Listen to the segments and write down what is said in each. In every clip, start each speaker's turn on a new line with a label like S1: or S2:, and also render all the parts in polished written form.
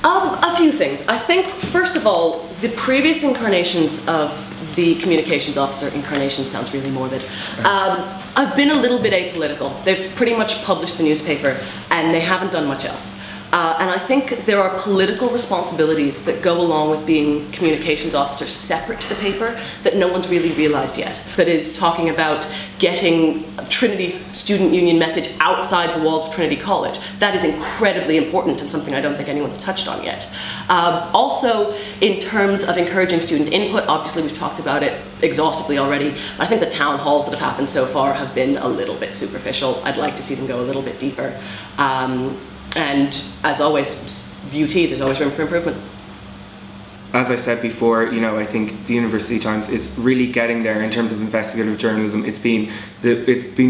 S1: A few things. I think, first of all, the previous incarnations of the communications officer, incarnation sounds really morbid, have been a little bit apolitical. They've pretty much published the newspaper and they haven't done much else. And I think there are political responsibilities that go along with being communications officer separate to the paper that no one's really realised yet. That is talking about getting Trinity's student union message outside the walls of Trinity College. That is incredibly important and something I don't think anyone's touched on yet. Also, in terms of encouraging student input, obviously we've talked about it exhaustively already. I think the town halls that have happened so far have been a little bit superficial. I'd like to see them go a little bit deeper. And as always, VUT, there's always room for improvement.
S2: As I said before, you know, I think the University Times is really getting there in terms of investigative journalism. It's been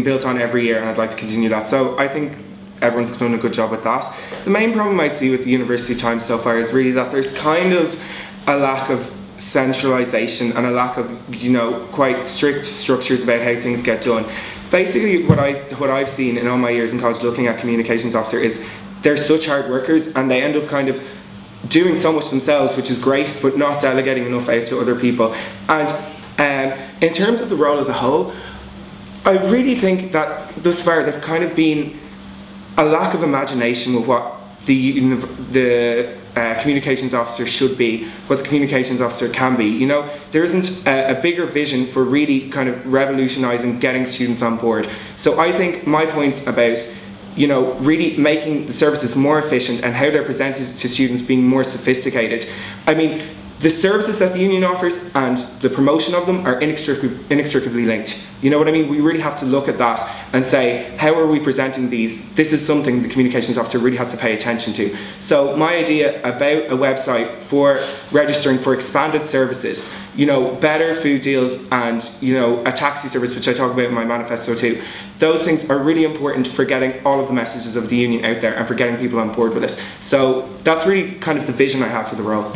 S2: built on every year, and I'd like to continue that. So I think everyone's done a good job with that. The main problem I see with the University Times so far is really that there's kind of a lack of centralisation and a lack of, you know, quite strict structures about how things get done. Basically, what I've seen in all my years in college looking at communications officer is they're such hard workers and they end up kind of doing so much themselves, which is great, but not delegating enough out to other people. And in terms of the role as a whole, I really think that thus far there've kind of been a lack of imagination with what the communications officer should be, what the communications officer can be. You know, there isn't a bigger vision for really kind of revolutionising getting students on board. So I think my points about, you know, really making the services more efficient and how they're presented to students being more sophisticated. I mean, the services that the union offers and the promotion of them are inextricably linked. You know what I mean? We really have to look at that and say, how are we presenting these? This is something the communications officer really has to pay attention to. So my idea about a website for registering for expanded services, you know, better food deals and, you know, a taxi service, which I talk about in my manifesto too, those things are really important for getting all of the messages of the union out there and for getting people on board with it. So that's really kind of the vision I have for the role.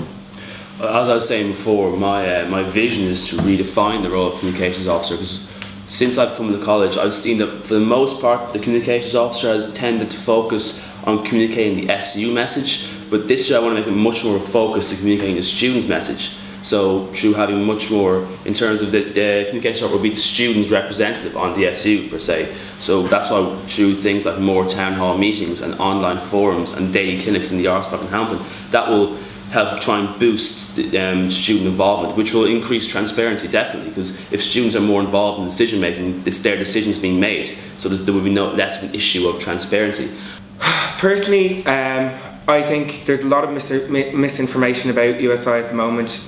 S3: As I was saying before, my vision is to redefine the role of communications officer, because since I've come to college, I've seen that for the most part the communications officer has tended to focus on communicating the SU message, but this year I want to make it much more focused to communicating the student's message. So through having much more, in terms of the communication officer will be the student's representative on the SU per se. So that's why through things like more town hall meetings and online forums and daily clinics in the Artspark and Hamilton, that will help try and boost student involvement, which will increase transparency definitely, because if students are more involved in decision making, it's their decisions being made, so there will be less of an issue of transparency.
S2: Personally, I think there's a lot of misinformation about USI at the moment.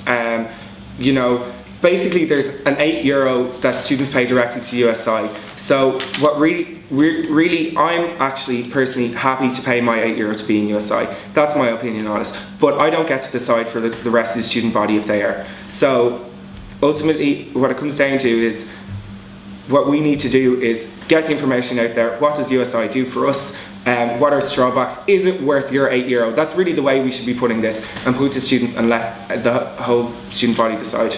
S2: You know, basically there's an €8 that students pay directly to USI. So what really, I'm actually personally happy to pay my €8 to be in USI. That's my opinion on it. But I don't get to decide for the rest of the student body if they are. So ultimately, what it comes down to is, what we need to do is get the information out there. What does USI do for us? What are drawbacks? Is it worth your €8? That's really the way we should be putting this, and put it to students and let the whole student body decide.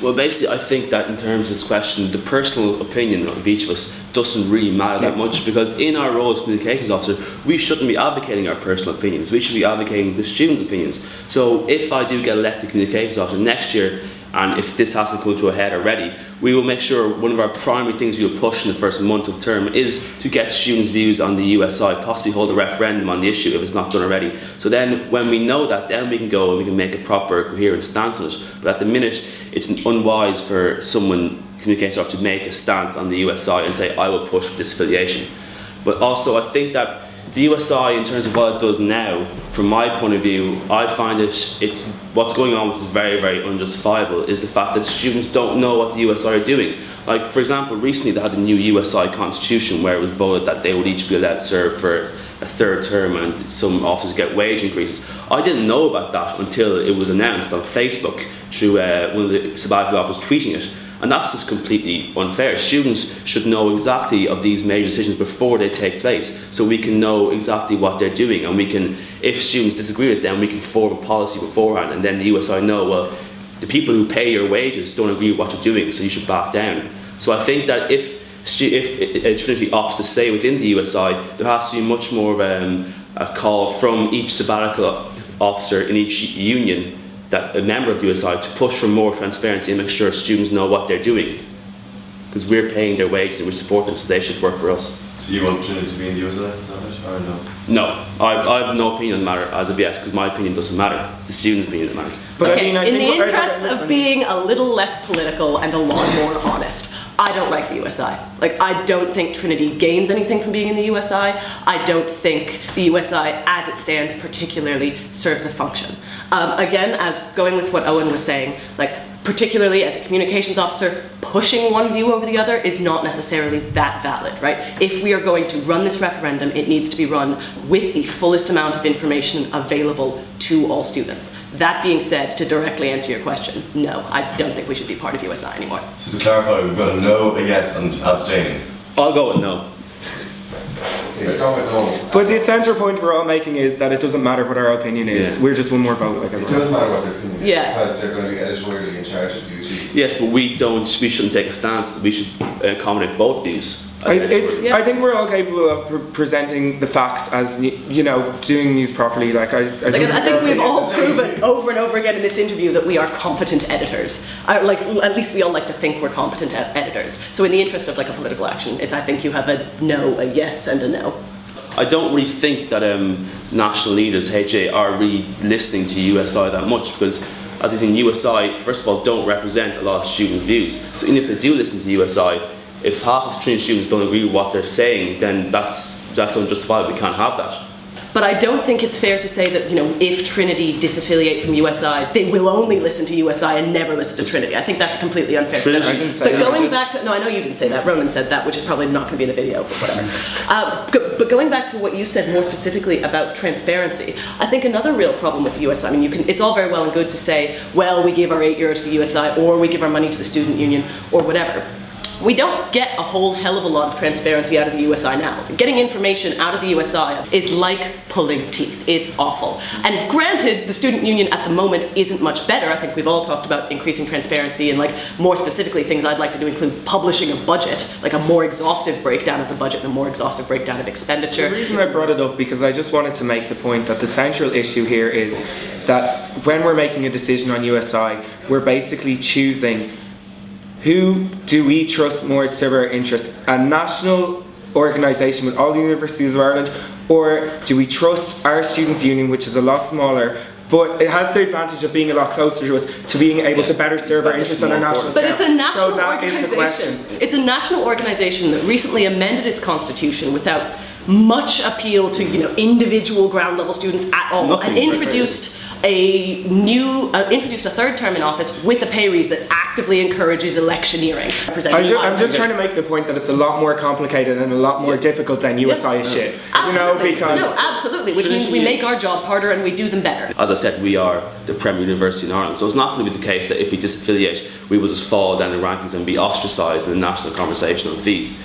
S3: Well, basically, I think that in terms of this question, the personal opinion of each of us doesn't really matter that much, because in our role as communications officer, we shouldn't be advocating our personal opinions. We should be advocating the students' opinions. So if I do get elected communications officer next year, and if this hasn't come to a head already, we will make sure one of our primary things we will push in the first month of term is to get students' views on the USI, possibly hold a referendum on the issue if it's not done already. So then when we know that, then we can go and we can make a proper coherent stance on it. But at the minute, it's unwise for someone, communications officer, to make a stance on the USI and say, I will push for this affiliation. But also I think that the USI, in terms of what it does now, from my point of view, I find it's what's going on, which is very, very unjustifiable, is the fact that students don't know what the USI are doing. Like, for example, recently they had the new USI constitution where it was voted that they would each be allowed to serve for a third term and some officers get wage increases. I didn't know about that until it was announced on Facebook through one of the sabbatical officers tweeting it. And that's just completely unfair. Students should know exactly of these major decisions before they take place, so we can know exactly what they're doing, and we can, if students disagree with them, we can form a policy beforehand, and then the USI know, well, the people who pay your wages don't agree with what you're doing, so you should back down. So I think that if if Trinity opts to stay within the USI, there has to be much more of a call from each sabbatical officer in each union, that a member of the USI, to push for more transparency and make sure students know what they're doing. Because we're paying their wages and we support them, so they should work for us.
S4: So you want Trinity to be in the USI, is that it, or no?
S3: No, I have no opinion on the matter as of yet, because my opinion doesn't matter. It's the students' opinion that matters.
S2: But
S1: okay,
S2: I mean, I
S1: in
S2: think
S1: the interest of being a little less political and a lot more honest, I don't like the USI. Like, I don't think Trinity gains anything from being in the USI. I don't think the USI, as it stands, particularly serves a function. Again, as going with what Owen was saying, like, particularly as a communications officer, pushing one view over the other is not necessarily that valid, right? If we are going to run this referendum, it needs to be run with the fullest amount of information available to all students. That being said, to directly answer your question, no, I don't think we should be part of USI anymore.
S4: So to clarify, we've got a no, a yes, and abstaining.
S3: I'll go with no.
S2: But the central point we're all making is that it doesn't matter what our opinion is. Yeah. We're just one more vote. Like
S5: it does matter what their opinion is,
S1: yeah,
S5: because they're going to be editorially in charge of duty.
S3: Yes, but we shouldn't take a stance. We should accommodate both views.
S2: I think we're all capable of presenting the facts as, you know, doing news properly. Like I think
S1: we've all proven over and over again in this interview that we are competent editors. Like, at least we all like to think we're competent editors. So in the interest of like a political action, I think you have a no, a yes, and a no.
S3: I don't really think that national leaders, HA, are really listening to USI that much, because as you've seen, USI, first of all, don't represent a lot of students' views. So even if they do listen to USI, if half of Trinity students don't agree with what they're saying, then that's unjustifiable. We can't have that.
S1: But I don't think it's fair to say that, you know, if Trinity disaffiliate from USI, they will only listen to USI and never listen to Trinity. I think that's a completely unfair statement. But going back to, no, I know you didn't say that, Ronan said that, which is probably not going to be in the video, but whatever. But going back to what you said more specifically about transparency, I think another real problem with the USI, I mean, it's all very well and good to say, well, we give our €8 to the USI, or we give our money to the student union, or whatever. We don't get a whole hell of a lot of transparency out of the USI now. Getting information out of the USI is like pulling teeth. It's awful. And granted, the student union at the moment isn't much better. I think we've all talked about increasing transparency, and like more specifically things I'd like to do include publishing a budget, like a more exhaustive breakdown of the budget and a more exhaustive breakdown of expenditure.
S2: The reason I brought it up because I just wanted to make the point that the central issue here is that when we're making a decision on USI, we're basically choosing who do we trust more to serve our interests? A national organisation with all the universities of Ireland, or do we trust our students' union, which is a lot smaller, but it has the advantage of being a lot closer to us, to being able to better serve our interests on a national scale.
S1: But it's a national organisation. It's a national organisation that recently amended its constitution without much appeal to, you know, individual ground level students at all, and introduced a third term in office with a pay raise that actively encourages electioneering.
S2: I'm just trying to make the point that it's a lot more complicated and a lot more difficult than USI shit.
S1: Absolutely.
S2: You know, because
S1: no, absolutely, which means we make our jobs harder and we do them better.
S3: As I said, we are the premier university in Ireland, so it's not going to be the case that if we disaffiliate, we will just fall down the rankings and be ostracised in the national conversation on fees.